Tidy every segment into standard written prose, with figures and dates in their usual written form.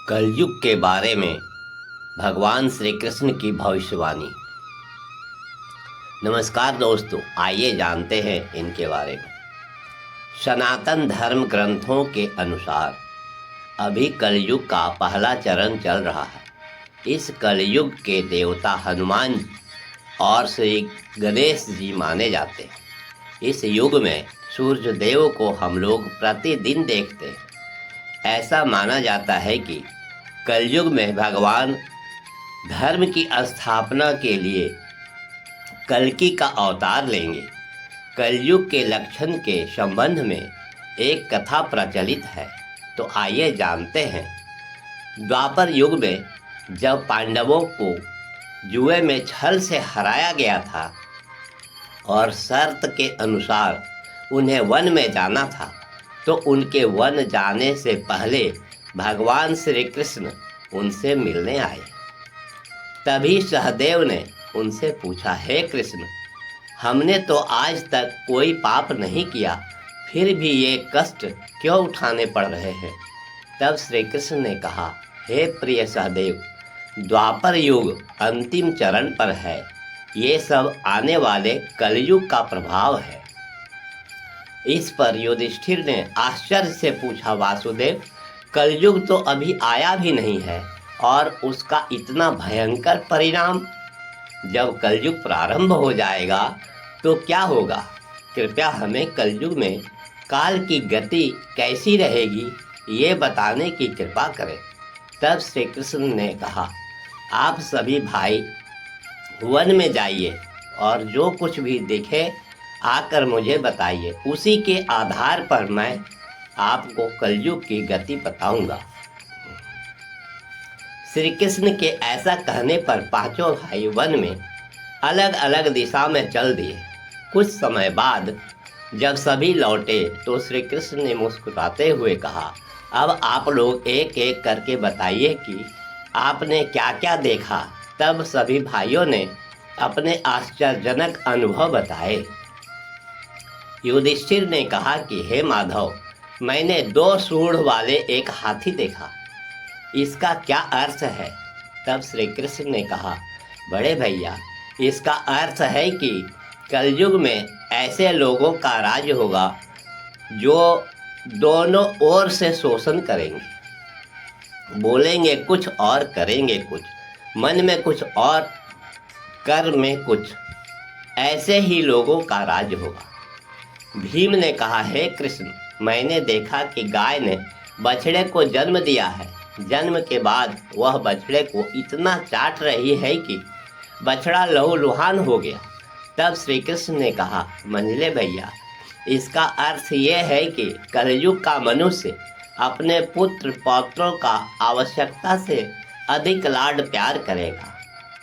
कलयुग के बारे में भगवान श्री कृष्ण की भविष्यवाणी। नमस्कार दोस्तों, आइए जानते हैं इनके बारे में। सनातन धर्म ग्रंथों के अनुसार अभी कलयुग का पहला चरण चल रहा है। इस कलयुग के देवता हनुमान जी और श्री गणेश जी माने जाते हैं। इस युग में सूर्य देव को हम लोग प्रतिदिन देखते हैं। ऐसा माना जाता है कि कलयुग में भगवान धर्म की स्थापना के लिए कल्कि का अवतार लेंगे। कलयुग के लक्षण के संबंध में एक कथा प्रचलित है, तो आइए जानते हैं। द्वापर युग में जब पांडवों को जुए में छल से हराया गया था और शर्त के अनुसार उन्हें वन में जाना था, तो उनके वन जाने से पहले भगवान श्री कृष्ण उनसे मिलने आए। तभी सहदेव ने उनसे पूछा, हे कृष्ण, हमने तो आज तक कोई पाप नहीं किया, फिर भी ये कष्ट क्यों उठाने पड़ रहे हैं? तब श्री कृष्ण ने कहा, हे प्रिय सहदेव, द्वापर युग अंतिम चरण पर है। ये सब आने वाले कलयुग का प्रभाव है। इस पर युधिष्ठिर ने आश्चर्य से पूछा, वासुदेव, कलयुग तो अभी आया भी नहीं है और उसका इतना भयंकर परिणाम? जब कलयुग प्रारंभ हो जाएगा तो क्या होगा? कृपया हमें कलयुग में काल की गति कैसी रहेगी, ये बताने की कृपा करें। तब श्री कृष्ण ने कहा, आप सभी भाई वन में जाइए और जो कुछ भी दिखे आकर मुझे बताइए। उसी के आधार पर मैं आपको कलयुग की गति बताऊंगा। श्री कृष्ण के ऐसा कहने पर पांचों भाई वन में अलग अलग दिशा में चल दिए। कुछ समय बाद जब सभी लौटे तो श्री कृष्ण ने मुस्कुराते हुए कहा, अब आप लोग एक एक करके बताइए कि आपने क्या क्या देखा। तब सभी भाइयों ने अपने आश्चर्यजनक अनुभव बताए। युधिष्ठिर ने कहा कि हे माधव, मैंने 2 सूंड वाले एक हाथी देखा, इसका क्या अर्थ है? तब श्री कृष्ण ने कहा, बड़े भैया, इसका अर्थ है कि कलयुग में ऐसे लोगों का राज होगा जो दोनों ओर से शोषण करेंगे, बोलेंगे कुछ और करेंगे कुछ, मन में कुछ और कर में कुछ। ऐसे ही लोगों का राज होगा। भीम ने कहा, हे कृष्ण, मैंने देखा कि गाय ने बछड़े को जन्म दिया है। जन्म के बाद वह बछड़े को इतना चाट रही है कि बछड़ा लहूलुहान हो गया। तब श्री कृष्ण ने कहा, मंझले भैया, इसका अर्थ ये है कि कलयुग का मनुष्य अपने पुत्र पौत्रों का आवश्यकता से अधिक लाड प्यार करेगा।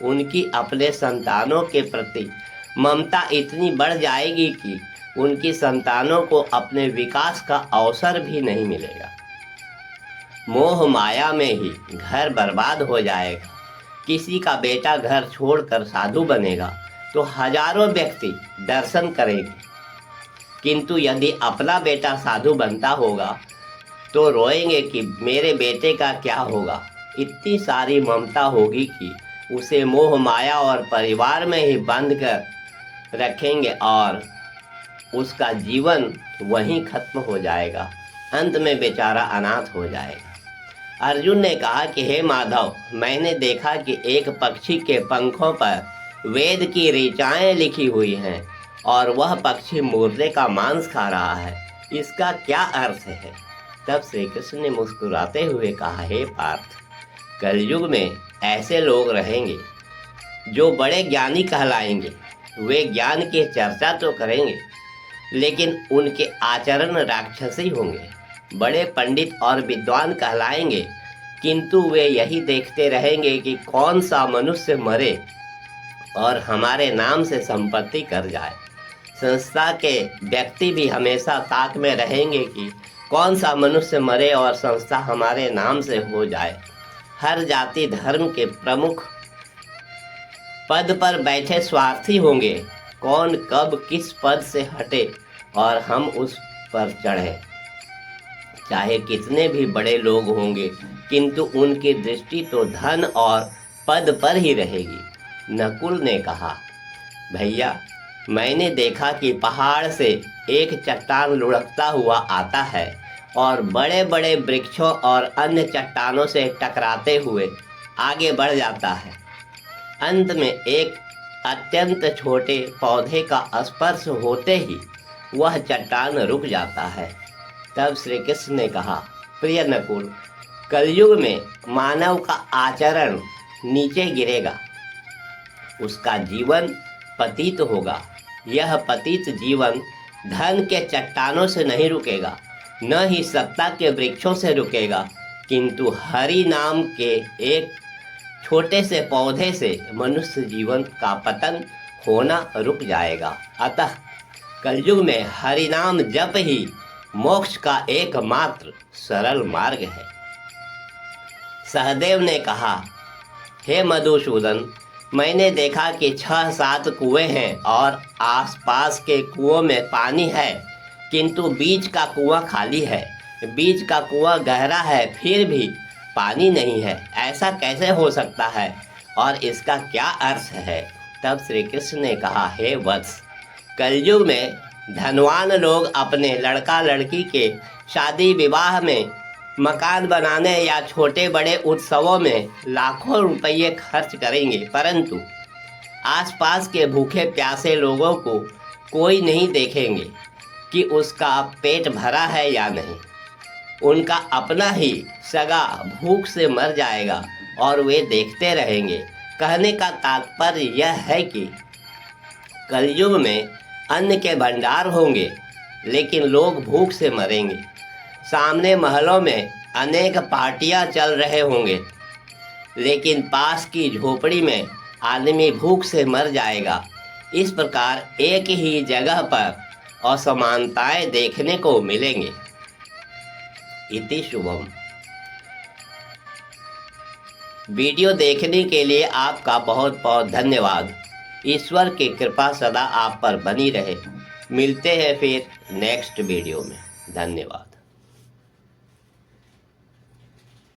उनकी अपने संतानों के प्रति ममता इतनी बढ़ जाएगी कि उनकी संतानों को अपने विकास का अवसर भी नहीं मिलेगा। मोह माया में ही घर बर्बाद हो जाएगा। किसी का बेटा घर छोड़कर साधु बनेगा तो हजारों व्यक्ति दर्शन करेंगे, किंतु यदि अपना बेटा साधु बनता होगा तो रोएंगे कि मेरे बेटे का क्या होगा। इतनी सारी ममता होगी कि उसे मोह माया और परिवार में ही बंद कर रखेंगे और उसका जीवन वहीं खत्म हो जाएगा। अंत में बेचारा अनाथ हो जाएगा। अर्जुन ने कहा कि हे माधव, मैंने देखा कि एक पक्षी के पंखों पर वेद की ऋचाएं लिखी हुई हैं और वह पक्षी मुर्दे का मांस खा रहा है, इसका क्या अर्थ है? तब श्री कृष्ण ने मुस्कुराते हुए कहा, हे पार्थ, कलयुग में ऐसे लोग रहेंगे जो बड़े ज्ञानी कहलाएंगे। वे ज्ञान की चर्चा तो करेंगे लेकिन उनके आचरण राक्षसी होंगे। बड़े पंडित और विद्वान कहलाएंगे, किंतु वे यही देखते रहेंगे कि कौन सा मनुष्य मरे और हमारे नाम से संपत्ति कर जाए। संस्था के व्यक्ति भी हमेशा ताक में रहेंगे कि कौन सा मनुष्य मरे और संस्था हमारे नाम से हो जाए। हर जाति धर्म के प्रमुख पद पर बैठे स्वार्थी होंगे, कौन कब किस पद से हटे और हम उस पर चढ़े। चाहे कितने भी बड़े लोग होंगे, किंतु उनकी दृष्टि तो धन और पद पर ही रहेगी। नकुल ने कहा, भैया मैंने देखा कि पहाड़ से एक चट्टान लुढ़कता हुआ आता है और बड़े बड़े वृक्षों और अन्य चट्टानों से टकराते हुए आगे बढ़ जाता है। अंत में एक अत्यंत छोटे पौधे का स्पर्श होते ही वह चट्टान रुक जाता है। तब श्री कृष्ण ने कहा, प्रिय नकुल, कलयुग में मानव का आचरण नीचे गिरेगा, उसका जीवन पतित होगा। यह पतित जीवन धन के चट्टानों से नहीं रुकेगा, न ही सत्ता के वृक्षों से रुकेगा, किंतु हरि नाम के एक छोटे से पौधे से मनुष्य जीवन का पतन होना रुक जाएगा। अतः कलयुग में हरि नाम जप ही मोक्ष का एकमात्र सरल मार्ग है। सहदेव ने कहा, हे मधुसूदन, मैंने देखा कि 6-7 कुएं हैं और आसपास के कुओं में पानी है, किंतु बीच का कुआं खाली है। बीच का कुआं गहरा है, फिर भी पानी नहीं है। ऐसा कैसे हो सकता है और इसका क्या अर्थ है? तब श्री कृष्ण ने कहा, हे वत्स, कलयुग में धनवान लोग अपने लड़का लड़की के शादी विवाह में, मकान बनाने या छोटे बड़े उत्सवों में लाखों रुपये खर्च करेंगे, परंतु आसपास के भूखे प्यासे लोगों को कोई नहीं देखेंगे कि उसका पेट भरा है या नहीं। उनका अपना ही सगा भूख से मर जाएगा और वे देखते रहेंगे। कहने का तात्पर्य यह है कि कलयुग में अन्न के भंडार होंगे, लेकिन लोग भूख से मरेंगे। सामने महलों में अनेक पार्टियां चल रहे होंगे, लेकिन पास की झोपड़ी में आदमी भूख से मर जाएगा। इस प्रकार एक ही जगह पर असमानताएं देखने को मिलेंगे। इति शुभम। वीडियो देखने के लिए आपका बहुत बहुत धन्यवाद। ईश्वर की कृपा सदा आप पर बनी रहे। मिलते हैं फिर नेक्स्ट वीडियो में। धन्यवाद।